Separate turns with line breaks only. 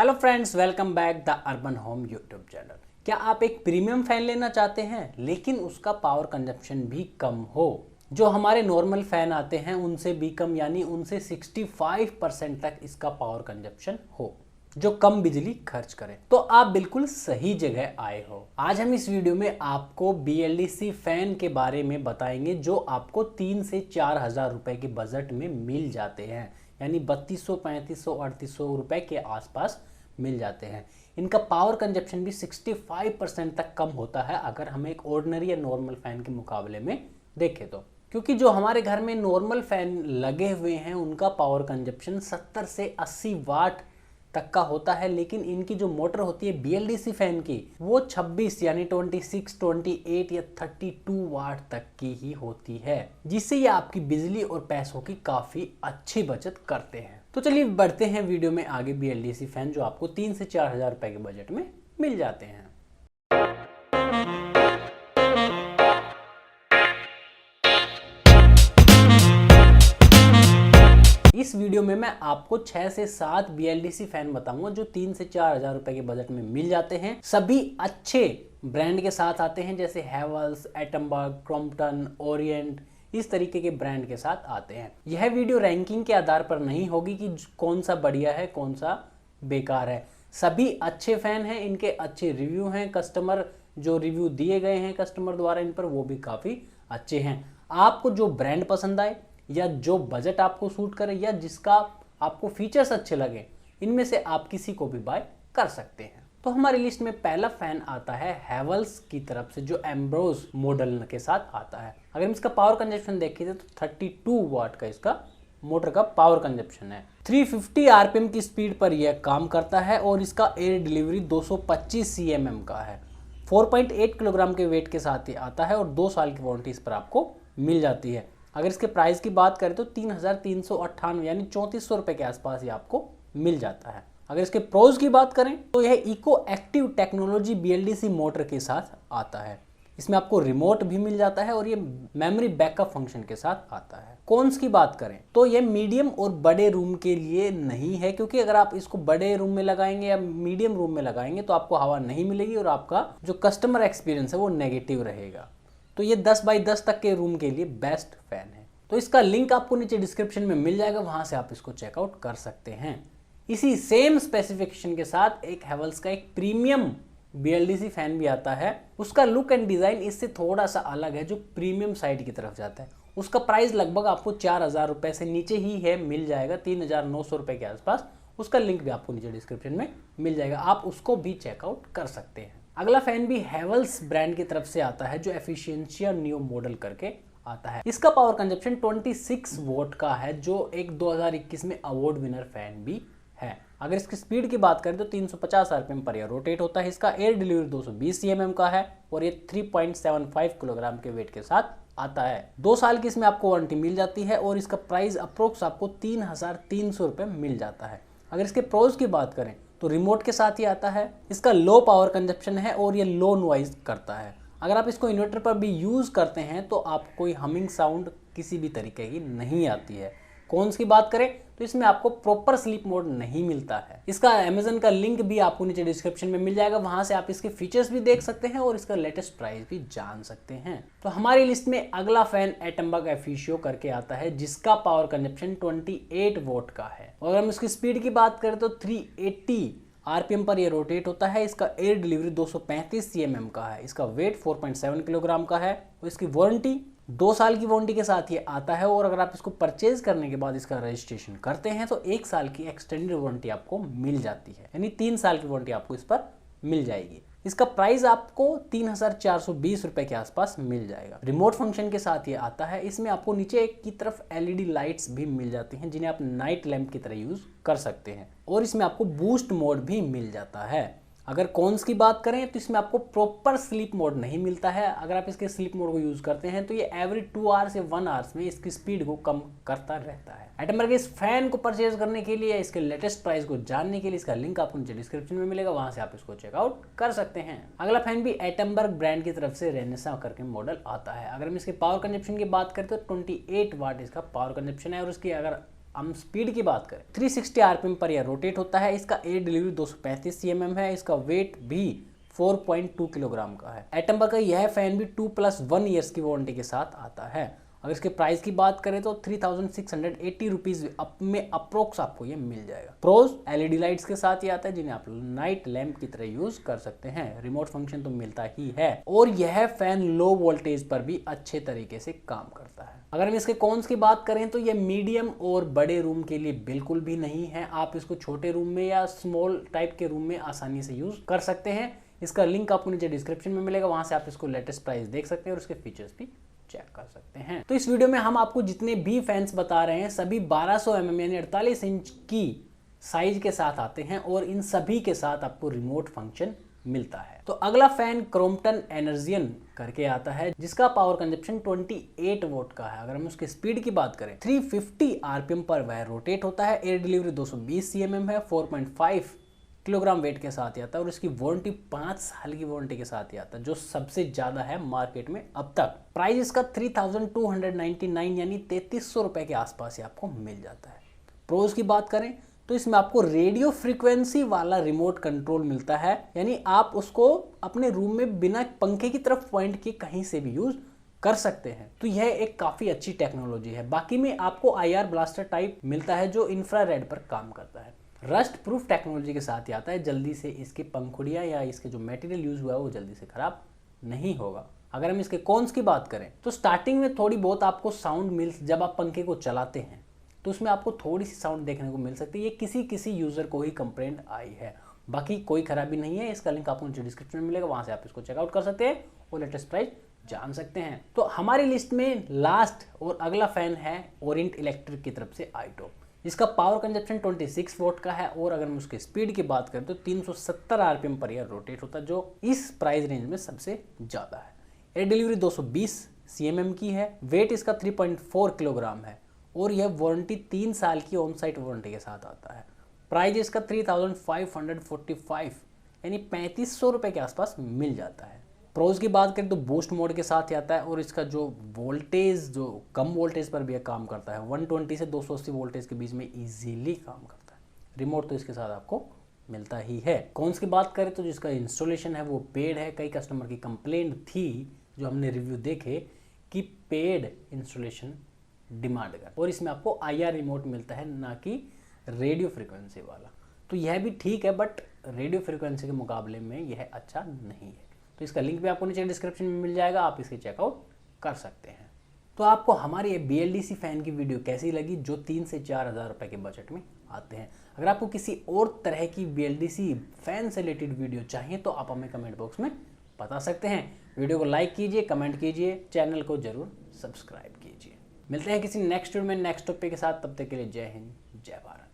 Hello friends, welcome back the urban home YouTube channel. क्या आप एक प्रीमियम फैन लेना चाहते हैं लेकिन उसका पावर कंजप्शन भी कम हो, जो हमारे नॉर्मल फैन आते हैं उनसे भी कम, यानी उनसे 65% तक इसका पावर कंजप्शन हो, जो कम बिजली खर्च करे, तो आप बिल्कुल सही जगह आए हो। आज हम इस वीडियो में आपको BLDC फैन के बारे में बताएंगे जो आपको 3 से 4 हजार रुपए के बजट में मिल जाते हैं, यानी 3200, 3500, 3800 रुपए के आसपास मिल जाते हैं। इनका पावर कंजप्शन भी 65% तक कम होता है अगर हम एक ऑर्डिनरी या नॉर्मल फैन के मुकाबले में देखें तो, क्योंकि जो हमारे घर में नॉर्मल फैन लगे हुए हैं उनका पावर कंजप्शन 70 से 80 वाट तक का होता है, लेकिन इनकी जो मोटर होती है BLDC फैन की वो 26 यानी 26, 28 या 32 वाट तक की ही होती है, जिससे ये आपकी बिजली और पैसों की काफी अच्छी बचत करते हैं। तो चलिए बढ़ते हैं वीडियो में आगे। BLDC फैन जो आपको 3 से 4 हजार रुपए के बजट में मिल जाते हैं। इस वीडियो में मैं आपको 6 से 7 BLDC फैन बताऊंगा जो 3 से 4 हजार रुपए के बजट में मिल जाते हैं। सभी अच्छे ब्रांड के साथ आते हैं, जैसे हैवेल्स, एटमबर्ग, क्रॉम्पटन, ओरिएंट, इस तरीके के ब्रांड के साथ आते हैं। यह वीडियो रैंकिंग के आधार पर नहीं होगी कि कौन सा बढ़िया है कौन सा बेकार है। सभी अच्छे फैन हैं, इनके अच्छे रिव्यू हैं, कस्टमर जो रिव्यू दिए गए हैं कस्टमर द्वारा इन पर वो भी काफी अच्छे हैं। आपको जो ब्रांड पसंद आए या जो बजट आपको सूट करे या जिसका आपको फीचर्स अच्छे लगे, इनमें से आप किसी को भी बाय कर सकते हैं। तो हमारी लिस्ट में पहला फैन आता है हैवेल्स की तरफ से, जो एम्ब्रोज मॉडल के साथ आता है। अगर हम इसका पावर कंजप्शन देखें तो 32 वाट का इसका मोटर का पावर कंजप्शन है। 350 RPM की स्पीड पर यह काम करता है और इसका एयर डिलीवरी 225 cmm का है। 4.8 किलोग्राम के वेट के साथ ही आता है और 2 साल की वारंटी इस पर आपको मिल जाती है। अगर इसके प्राइस की बात करें तो 3398 यानी 3400 रुपए के आसपास ये आपको मिल जाता है। अगर इसके प्रोज की बात करें तो यह eco active technology BLDC motor के साथ आता है। इसमें आपको रिमोट भी मिल जाता है और ये मेमोरी बैकअप फंक्शन के साथ आता है। कॉन्स की बात करें तो ये मीडियम और बड़े रूम के लिए नहीं है, क्योंकि अगर आप इसको बड़े रूम में लगाएंगे या मीडियम रूम में लगाएंगे तो आपको हवा नहीं मिलेगी और आपका जो कस्टमर एक्सपीरियंस है वो नेगेटिव रहेगा। तो ये 10 बाई 10 तक के रूम के लिए बेस्ट फैन है। तो इसका लिंक आपको नीचे डिस्क्रिप्शन में मिल जाएगा, वहां से आप इसको चेकआउट कर सकते हैं। इसी सेम स्पेसिफिकेशन के साथ एक हैवेल्स का एक प्रीमियम BLDC फैन भी आता है। उसका लुक एंड डिजाइन इससे थोड़ा सा अलग है, जो प्रीमियम साइड की तरफ जाता है। उसका प्राइस लगभग आपको 4 हजार रुपए से नीचे ही है, मिल जाएगा 3900 रुपए के आसपास। उसका लिंक भी आपको नीचे डिस्क्रिप्शन में मिल जाएगा, आप उसको भी चेकआउट कर सकते हैं। अगला फैन भी हैवेल्स ब्रांड की तरफ से आता है, जो एफिशिएंशिया नियो मॉडल करके आता है। इसका पावर कंजप्शन 26 वोट का है, जो एक 2021 में अवार्ड विनर फैन भी है। अगर इसकी स्पीड की बात करें तो 350 RPM पर यह रोटेट होता है। इसका एयर डिलीवरी 220 cmm का है और ये 3.75 किलोग्राम के वेट के साथ आता है। 2 साल की इसमें आपको वारंटी मिल जाती है और इसका प्राइस अप्रोक्स आपको 3300 रुपये मिल जाता है। अगर इसके प्रोज की बात करें तो रिमोट के साथ ही आता है। इसका लो पावर कंजप्शन है और ये लो नॉइज करता है। अगर आप इसको इन्वर्टर पर भी यूज करते हैं तो आपको कोई हमिंग साउंड किसी भी तरीके की नहीं आती है। कॉन्स की बात करें तो इसमें आपको प्रॉपर स्लीप मोड नहीं मिलता है। इसका अमेजन का लिंक भी आपको नीचे डिस्क्रिप्शन में मिल जाएगा, वहां से आप इसके फीचर्स भी देख सकते हैं और इसका लेटेस्ट प्राइस भी जान सकते हैं। तो हमारी लिस्ट में अगला फैन एटमबर्ग एफिशियो करके आता है, जिसका पावर कंजप्शन 28 वोट का है। और अगर हम इसकी स्पीड की बात करें तो 380 RPM पर यह रोटेट होता है। इसका एयर डिलीवरी 235 cmm का है। इसका वेट 4.7 किलोग्राम का है और इसकी वारंटी 2 साल की वारंटी के साथ ये आता है। और अगर आप इसको परचेज करने के बाद इसका रजिस्ट्रेशन करते हैं तो 1 साल की एक्सटेंडेड वारंटी आपको मिल जाती है, यानी 3 साल की वारंटी आपको इस पर मिल जाएगी। इसका प्राइस आपको 3420 रुपए के आसपास मिल जाएगा। रिमोट फंक्शन के साथ ये आता है। इसमें आपको नीचे एक की तरफ LED लाइट्स भी मिल जाती हैं, जिन्हें आप नाइट लैंप की तरह यूज कर सकते हैं और इसमें आपको बूस्ट मोड भी मिल जाता है। अगर कॉन्स की बात करें तो इसमें आपको प्रॉपर स्लीप मोड नहीं मिलता है। अगर आप इसके स्लीप मोड को यूज करते हैं तो ये एवरी 2 आवर्स या 1 आवर्स में इसकी स्पीड को कम करता रहता है। एटमबर्ग के इस फैन को परचेज करने के लिए, इसके लेटेस्ट प्राइस को जानने के लिए इसका लिंक आपको नीचे डिस्क्रिप्शन में मिलेगा, वहां से आप इसको चेकआउट कर सकते हैं। अगला फैन भी एटमबर्ग ब्रांड की तरफ से रेनेसा करके मॉडल आता है। अगर हम इसके पावर कंजप्शन की बात करें तो 28 वाट इसका पावर कंजप्शन है और इसकी अगर हम स्पीड की बात करें 360 आरपीएम पर यह रोटेट होता है। इसका एयर डिलीवरी 235 cm है। इसका वेट भी 4.2 किलोग्राम का है। एटम्बर्ग का यह फैन भी 2+1 ईयर्स की वारंटी के साथ आता है। अगर इसके प्राइस की बात करें तो 3680 रुपीज में अप्रोक्स आपको ये मिल जाएगा। प्रोज एलईडी लाइट्स के साथ ही आता है, जिन्हें आप नाइट लैंप की तरह यूज कर सकते हैं। रिमोट फंक्शन तो मिलता ही है और यह फैन लो वोल्टेज पर भी अच्छे तरीके से काम करता है। अगर हम इसके कॉन्स की बात करें तो ये मीडियम और बड़े रूम के लिए बिल्कुल भी नहीं है। आप इसको छोटे रूम में या स्मॉल टाइप के रूम में आसानी से यूज कर सकते हैं। इसका लिंक आपको नीचे डिस्क्रिप्शन में मिलेगा, वहां से आप इसको लेटेस्ट प्राइस देख सकते हैं और उसके फीचर्स भी चेक कर सकते हैं। तो इस वीडियो में हम आपको जितने भी फैंस बता रहे हैं सभी 1200 mm यानी 48 इंच की साइज के साथ आते हैं और इन सभी के साथ आपको रिमोट फंक्शन मिलता है। तो अगला फैन क्रॉम्पटन एनर्जियन करके आता है, जिसका पावर कंजप्शन 28 वोट का है। अगर हम उसकी स्पीड की बात करें 350 आरपीएम पर वह रोटेट होता है। एयर डिलीवरी 220 cm है। 4.5 किलोग्राम वेट के साथ ही आता है और इसकी वारंटी 5 साल की वारंटी के साथ ही आता है, जो सबसे ज्यादा है मार्केट में अब तक। प्राइस इसका 3299 यानी 3300 रुपए के आसपास ही आपको मिल जाता है। प्रोज की बात करें तो इसमें आपको रेडियो फ्रीक्वेंसी वाला रिमोट कंट्रोल मिलता है, यानी आप उसको अपने रूम में बिना पंखे की तरफ पॉइंट किए कहीं से भी यूज कर सकते हैं। तो यह एक काफी अच्छी टेक्नोलॉजी है। बाकी में आपको IR ब्लास्टर टाइप मिलता है जो इंफ्रारेड पर काम करता है। रस्ट प्रूफ टेक्नोलॉजी के साथ ही आता है, जल्दी से इसकी पंखुड़ियाँ या इसके जो मटेरियल यूज हुआ है वो जल्दी से खराब नहीं होगा। अगर हम इसके कॉन्स की बात करें तो स्टार्टिंग में थोड़ी बहुत आपको साउंड मिल, जब आप पंखे को चलाते हैं तो उसमें आपको थोड़ी सी साउंड देखने को मिल सकती है। ये किसी यूजर को ही कंप्लेंट आई है, बाकी कोई खराबी नहीं है। इसका लिंक आपको नीचे डिस्क्रिप्शन में मिलेगा, वहां से आप इसको चेकआउट कर सकते हैं और लेटेस्ट प्राइस जान सकते हैं। तो हमारी लिस्ट में लास्ट और अगला फैन है ओरिएंट इलेक्ट्रिक की तरफ से आइटो, जिसका पावर कंजप्शन 26 वोट का है और अगर हम उसकी स्पीड की बात करें तो 370 आरपीएम पर यह रोटेट होता है, जो इस प्राइस रेंज में सबसे ज्यादा है। एयर डिलीवरी 220 cm की है। वेट इसका 3.4 किलोग्राम है और यह वारंटी 3 साल की ऑन साइट वारंटी के साथ आता है। प्राइस इसका 3545 यानी 3500 रुपए के आसपास मिल जाता है। प्रोज की बात करें तो बूस्ट मोड के साथ ही आता है और इसका जो वोल्टेज जो कम वोल्टेज पर भी काम करता है, 120 से 280 वोल्टेज के बीच में इजीली काम करता है। रिमोट तो इसके साथ आपको मिलता ही है। कॉन्स की बात करें तो जिसका इंस्टॉलेशन है वो पेड है। कई कस्टमर की कंप्लेंट थी जो हमने रिव्यू देखे कि पेड इंस्टॉलेशन डिमांड कर, और इसमें आपको IR रिमोट मिलता है, ना कि रेडियो फ्रीक्वेंसी वाला। तो यह भी ठीक है, बट रेडियो फ्रीक्वेंसी के मुकाबले में यह अच्छा नहीं है। तो इसका लिंक भी आपको नीचे डिस्क्रिप्शन में मिल जाएगा, आप इसे चेकआउट कर सकते हैं। तो आपको हमारी ये BLDC फैन की वीडियो कैसी लगी, जो 3 से 4 हज़ार रुपये के बजट में आते हैं। अगर आपको किसी और तरह की BLDC फैन से रिलेटेड वीडियो चाहिए तो आप हमें कमेंट बॉक्स में बता सकते हैं। वीडियो को लाइक कीजिए, कमेंट कीजिए, चैनल को जरूर सब्सक्राइब कीजिए। मिलते हैं किसी नेक्स्ट वीडियो में नेक्स्ट टॉपिक के साथ। तब तक के लिए जय हिंद, जय भारत।